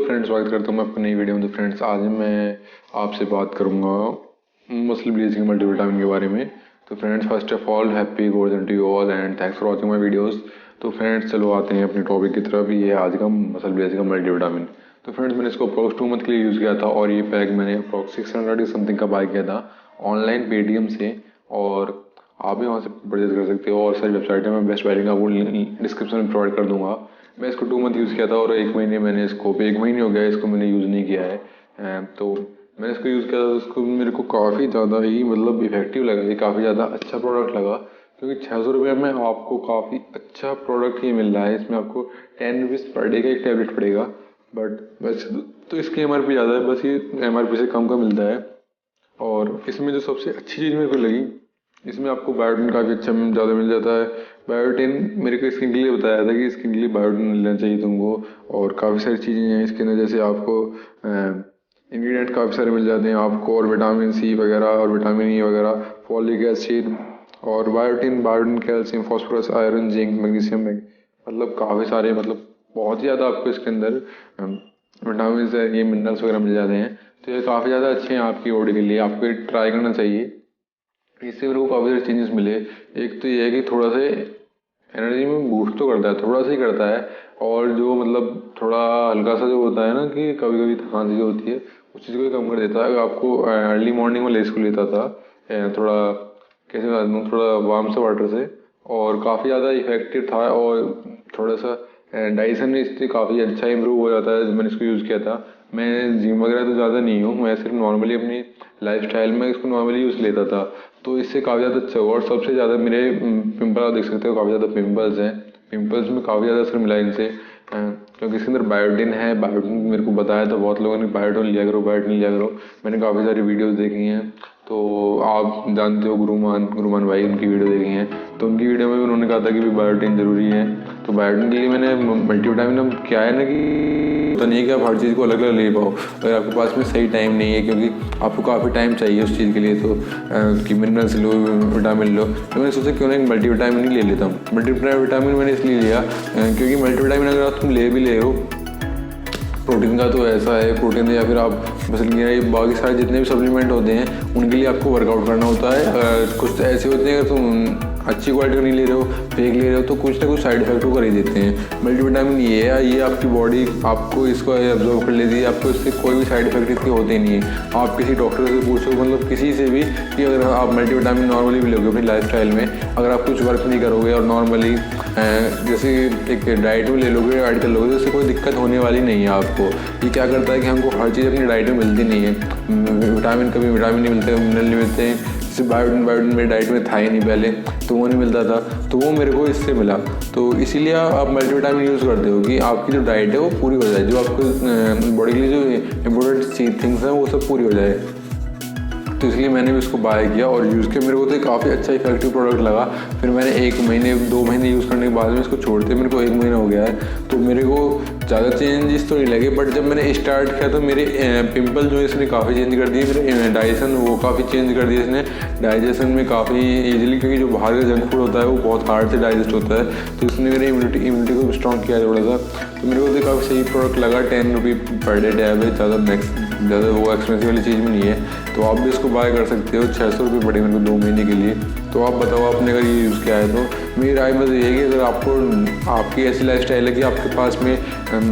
Friends, स्वागत करता हूँ मैं आपकी नई वीडियो में। तो फ्रेंड्स, आज मैं आपसे बात करूँगा मस्लब्लेज के मल्टीविटामिन के बारे में। तो friends, first of all happy golden to you all and thanks for watching my videos. तो फ्रेंड्स, चलो आते हैं अपने टॉपिक की तरफ। ये आज का मस्लब्लेज का मल्टीविटामिन। तो फ्रेंड्स, मैंने इसको अप्रॉक्स 2 मंथ के लिए यूज़ किया था और ये पैक मैंने अप्रॉक्स 600 समथिंग का बाय किया था ऑनलाइन पेटीएम से, और आप भी वहाँ से परचेज कर सकते हो। और सारी वेबसाइट है, मैं बेस्ट वायरिंग आपको डिस्क्रिप्शन में प्रोवाइड कर दूँगा। मैं इसको 2 मंथ यूज़ किया था और 1 महीने मैंने इसको 1 महीने हो गया इसको मैंने यूज़ नहीं किया है। तो मैंने इसको यूज़ किया था, उसको मेरे को काफ़ी ज़्यादा ही मतलब इफेक्टिव लगा। ये काफ़ी ज़्यादा अच्छा प्रोडक्ट लगा, क्योंकि 600 रुपये में आपको काफ़ी अच्छा प्रोडक्ट ही मिल रहा है। इसमें आपको 10 रुपीज़ पर डे का एक टैबलेट पड़ेगा, बट वैसे तो इसकी MRP ज़्यादा है, बस ये MRP से कम का मिलता है। और इसमें जो सबसे अच्छी चीज़ मेरे को लगी, इसमें आपको बायोटिन काफ़ी अच्छा ज़्यादा मिल जाता है। बायोटिन मेरे को स्किन के लिए बताया था कि स्किन के लिए बायोटिन लेना चाहिए तुमको, और काफ़ी सारी चीज़ें हैं इसके अंदर, जैसे आपको इंग्रेडिएंट काफ़ी सारे मिल जाते हैं आपको, और विटामिन सी वगैरह और विटामिन ई वगैरह, फॉलिक एसिड और biotin, calcium, phosphorus, iron, zinc, magnesium, मतलब काफ़ी सारे, मतलब बहुत ही ज़्यादा आपको इसके अंदर विटामिन ये मिनरल्स वगैरह मिल जाते हैं। तो ये काफ़ी ज़्यादा अच्छे हैं आपकी बॉडी के लिए, आपको ट्राई करना चाहिए। इससे मेरे को काफ़ी सारे चेंजेस मिले। एक तो ये है कि थोड़ा सा एनर्जी में बूस्ट तो करता है, थोड़ा सा ही करता है, और जो मतलब थोड़ा हल्का सा जो होता है ना कि कभी कभी थकान सी जो होती है, उस चीज़ को कम कर देता है। आपको अर्ली मॉर्निंग में इसको लेता था थोड़ा, कैसे बता दूँ, थोड़ा वार्म से वाटर से, और काफ़ी ज़्यादा इफेक्टिव था। और थोड़ा सा डाइजेशन में इससे काफ़ी अच्छा इम्प्रूव हो जाता है जब मैंने इसको यूज़ किया था। मैं जिम वगैरह तो ज़्यादा नहीं हूँ, मैं सिर्फ नॉर्मली अपनी लाइफस्टाइल में इसको नॉर्मली यूज़ लेता था, तो इससे काफ़ी ज़्यादा अच्छा हुआ। और सबसे ज़्यादा मेरे पिंपल आप देख सकते हो, काफ़ी ज़्यादा पिंपल्स हैं। पिंपल्स में काफ़ी ज़्यादा असर मिला इनसे, क्योंकि इसके अंदर बायोटिन है। बायोटिन मेरे को बताया था बहुत लोगों ने, बायोटिन लिया करो, बायोटिन लिया करो। मैंने काफ़ी सारी वीडियोज़ देखी हैं, तो आप जानते हो गुरुमान भाई, उनकी वीडियो देखी हैं, तो उनकी वीडियो में भी उन्होंने कहा था कि बायोटिन ज़रूरी है। तो बायोटिन के लिए मैंने मल्टीविटामिन, अब क्या है ना कि तो नहीं है कि आप हर चीज़ को अलग अलग ले पाओ, अगर आपके पास में सही टाइम नहीं है, क्योंकि आपको काफ़ी टाइम चाहिए उस चीज़ के लिए, तो कि मिनरल्स लो, विटामिन लो। तो मैंने सोचा क्यों ना एक मल्टीविटामिन ही ले लेता हूँ। मल्टीविटामिन मैंने इसलिए लिया क्योंकि मल्टीविटामिन अगर आप तुम ले भी ले हो, प्रोटीन का तो ऐसा है, प्रोटीन या फिर आप बस ये बाकी सारे जितने भी सप्लीमेंट होते हैं उनके लिए आपको वर्कआउट करना होता है। कुछ ऐसे होते हैं, अगर तुम अच्छी क्वालिटी का नहीं ले रहे हो, फेक ले रहे हो, तो कुछ ना कुछ साइड इफेक्ट को कर ही देते हैं। मल्टीविटामिन ये है, ये आपकी बॉडी आपको इसको एब्जॉर्ब कर लेती है, आपको इससे कोई भी साइड इफेक्ट इसके होते ही नहीं है। आप किसी डॉक्टर से पूछो, मतलब किसी से भी, कि अगर आप मल्टीविटामिन नॉर्मली भी लोगे अपनी लाइफस्टाइल में, अगर आप कुछ वर्क नहीं करोगे और नॉर्मली जैसे एक डाइट में ले लोगे, ऐड कर लोगे, तो उससे कोई दिक्कत होने वाली नहीं है आपको। ये क्या करता है कि हमको हर चीज़ अपनी डाइट में मिलती नहीं है। विटामिन कभी विटामिन नहीं मिलते, मिनरल नहीं मिलते हैं। जैसे बायोटिन मेरी डाइट में था ही नहीं पहले, तो वो नहीं मिलता था, तो वो मेरे को इससे मिला। तो इसीलिए आप मल्टीविटामिन यूज़ करते हो कि आपकी जो डाइट है वो पूरी हो जाए, जो आपको बॉडी के लिए जो इम्पोर्टेंट थिंग्स हैं वो सब पूरी हो जाए। तो इसलिए मैंने भी इसको बाय किया और यूज़ किया। मेरे को तो काफ़ी अच्छा इफेक्टिव प्रोडक्ट लगा। फिर मैंने 1 महीने 2 महीने यूज़ करने के बाद में इसको छोड़ते मेरे को 1 महीना हो गया है, तो मेरे को ज़्यादा चेंजेस तो नहीं लगे। बट जब मैंने स्टार्ट किया तो मेरे पिंपल जो इसने काफ़ी चेंज कर दिए, मेरे डाइजेशन वो काफ़ी चेंज कर दिया इसने। डाइजेशन में काफ़ी ईजिली, क्योंकि जो बाहर का जंक फूड होता है वो बहुत हार्ड से डाइजेस्ट होता है, तो इसने मेरी इम्यूनिटी को स्ट्रॉन्ग किया थोड़ा सा। तो मेरे को तो काफ़ी सही प्रोडक्ट लगा। 10 रुपये पर डे टैब है, ज़्यादा वो एक्सपेंसिव वाली चीज़ भी नहीं है, तो आप भी इसको बाय कर सकते हो। 600 रुपये पड़े मेरे को 2 महीने के लिए। तो आप बताओ आपने अगर ये यूज़ किया है तो। मेरी राय बस ये है कि अगर आपकी ऐसी लाइफस्टाइल है कि आपके पास में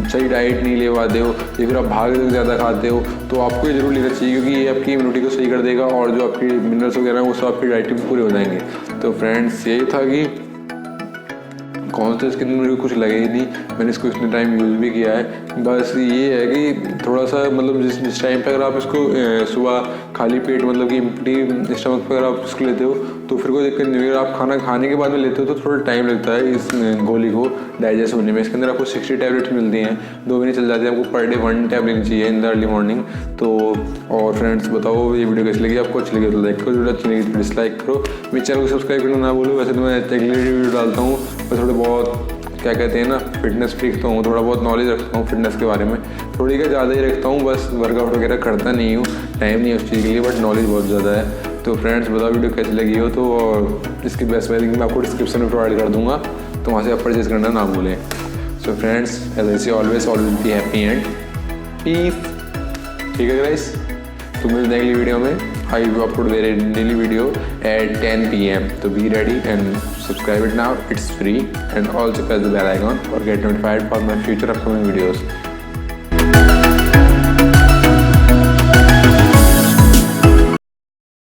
सही डाइट नहीं ले पाते हो, या फिर आप बाहर से ज़्यादा खाते हो, तो आपको ये जरूर लेना चाहिए, क्योंकि ये आपकी इम्यूनिटी को सही कर देगा, और जो आपकी मिनरल्स वगैरह हैं वो सब आपकी डाइट में पूरे हो जाएंगे। तो फ्रेंड्स, यही था कि कौन सा इसके अंदर मेरे को कुछ लगे ही नहीं। मैंने इसको इतने टाइम यूज़ भी किया है। बस ये है कि थोड़ा सा मतलब जिस टाइम पे अगर आप इसको सुबह खाली पेट, मतलब कि एम्प्टी स्टमक पर अगर आप इसको लेते हो तो फिर कोई दिक्कत नहीं होगी। अगर आप खाना खाने के बाद में लेते हो तो थोड़ा टाइम लगता है इस गोली को डाइजेस्ट होने में। इसके अंदर आपको 60 टैबलेट्स मिलती हैं, 2 महीने चल जाते हैं। आपको पर डे 1 टैब लेनी चाहिए इन द अर्ली मॉर्निंग। तो और फ्रेंड्स, बताओ ये वीडियो कैसी लगी आपको? अच्छी लगी तो लाइक करो, वीडियो अच्छी लगी तो डिसलाइक करो। मेरे चैनल को सब्सक्राइब करना ना भूलो। वैसे तो मैं रेगुलर वीडियो डालता हूँ, पर थोड़े बहुत क्या कहते हैं ना, फिटनेस फ्रीक तो हूँ, थोड़ा बहुत नॉलेज रखता हूँ फिटनेस के बारे में, थोड़ी का ज़्यादा ही रखता हूँ। बस वर्कआउट वगैरह करता नहीं हूँ, टाइम नहीं है उस चीज़ के लिए, बट नॉलेज बहुत ज़्यादा है। तो फ्रेंड्स, बताओ वीडियो कैसी लगी हो तो, और इसकी बेस्ट लिंक मैं आपको डिस्क्रिप्शन में प्रोवाइड कर दूँगा, तो वहाँ से आप परचेज करना ना भूलें। So friends, as I say always be happy and peace. ठीक है गाइस, तो मिलते हैं अगली वीडियो में। I will upload daily video at 10 PM, so be ready and subscribe it now. It's free, and also press the bell icon or get notified for my future upcoming videos.